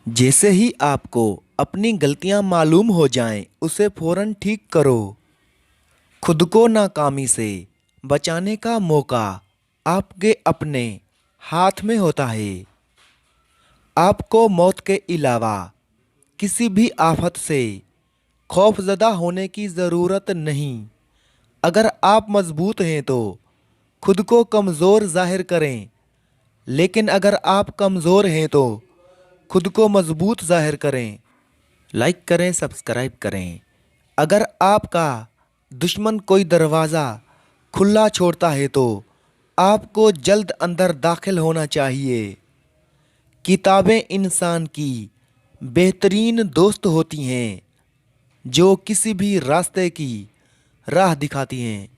जैसे ही आपको अपनी गलतियां मालूम हो जाएं, उसे फौरन ठीक करो। खुद को नाकामी से बचाने का मौका आपके अपने हाथ में होता है। आपको मौत के अलावा किसी भी आफत से खौफजदा होने की ज़रूरत नहीं। अगर आप मजबूत हैं तो खुद को कमज़ोर जाहिर करें, लेकिन अगर आप कमज़ोर हैं तो खुद को मजबूत जाहिर करें। लाइक करें, सब्सक्राइब करें। अगर आपका दुश्मन कोई दरवाज़ा खुला छोड़ता है तो आपको जल्द अंदर दाखिल होना चाहिए। किताबें इंसान की बेहतरीन दोस्त होती हैं जो किसी भी रास्ते की राह दिखाती हैं।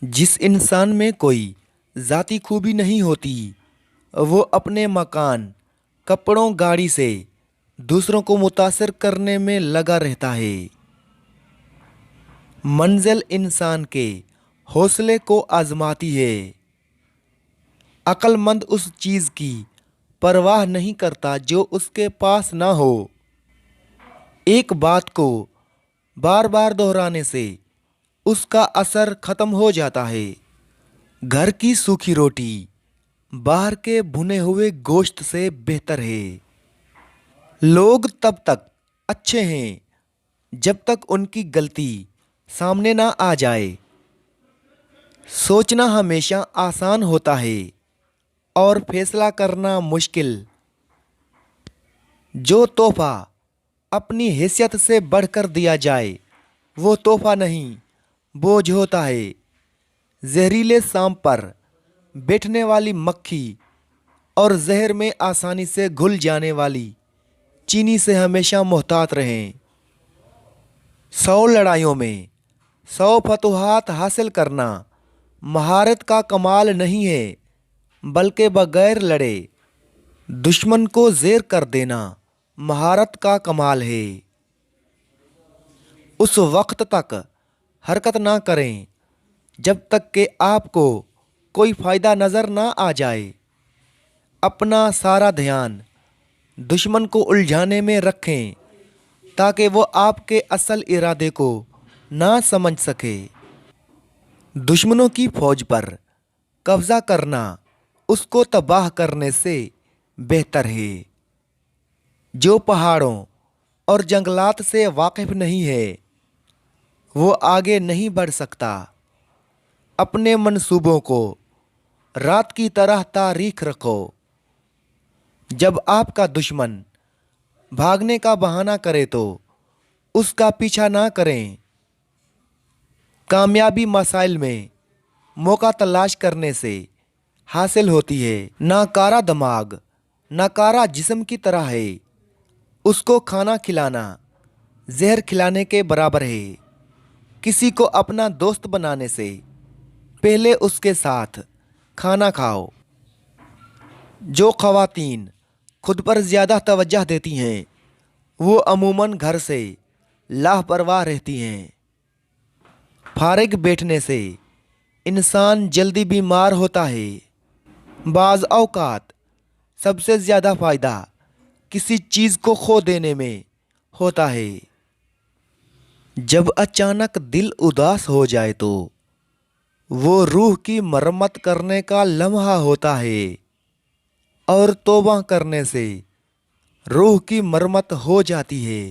जिस इंसान में कोई ज़ाती खूबी नहीं होती, वो अपने मकान, कपड़ों, गाड़ी से दूसरों को मुतासिर करने में लगा रहता है। मंजिल इंसान के हौसले को आजमाती है। अक्लमंद उस चीज़ की परवाह नहीं करता जो उसके पास ना हो। एक बात को बार बार दोहराने से उसका असर ख़त्म हो जाता है। घर की सूखी रोटी बाहर के भुने हुए गोश्त से बेहतर है। लोग तब तक अच्छे हैं जब तक उनकी गलती सामने ना आ जाए। सोचना हमेशा आसान होता है और फैसला करना मुश्किल। जो तोहफा अपनी हैसियत से बढ़कर दिया जाए वो तोहफा नहीं, बोझ होता है। जहरीले सांप पर बैठने वाली मक्खी और जहर में आसानी से घुल जाने वाली चीनी से हमेशा मोहतात रहें। 100 लड़ाइयों में 100 फतूहात हासिल करना महारत का कमाल नहीं है, बल्कि बगैर लड़े दुश्मन को ज़ेर कर देना महारत का कमाल है। उस वक्त तक हरकत ना करें जब तक कि आपको कोई फ़ायदा नज़र ना आ जाए। अपना सारा ध्यान दुश्मन को उलझाने में रखें ताकि वो आपके असल इरादे को ना समझ सके। दुश्मनों की फ़ौज पर कब्ज़ा करना उसको तबाह करने से बेहतर है। जो पहाड़ों और जंगलात से वाकिफ़ नहीं है वो आगे नहीं बढ़ सकता। अपने मंसूबों को रात की तरह तारीख रखो। जब आपका दुश्मन भागने का बहाना करे तो उसका पीछा ना करें। कामयाबी मसाइल में मौका तलाश करने से हासिल होती है। नाकारा दिमाग नाकारा जिस्म की तरह है। उसको खाना खिलाना जहर खिलाने के बराबर है। किसी को अपना दोस्त बनाने से पहले उसके साथ खाना खाओ। जो ख़वातीन खुद पर ज़्यादा तवज्जो देती हैं वो अमूमन घर से लापरवाह रहती हैं। फारिग बैठने से इंसान जल्दी बीमार होता है। बाज़ औक़ात सबसे ज़्यादा फ़ायदा किसी चीज़ को खो देने में होता है। जब अचानक दिल उदास हो जाए तो वो रूह की मरम्मत करने का लम्हा होता है और तौबा करने से रूह की मरम्मत हो जाती है।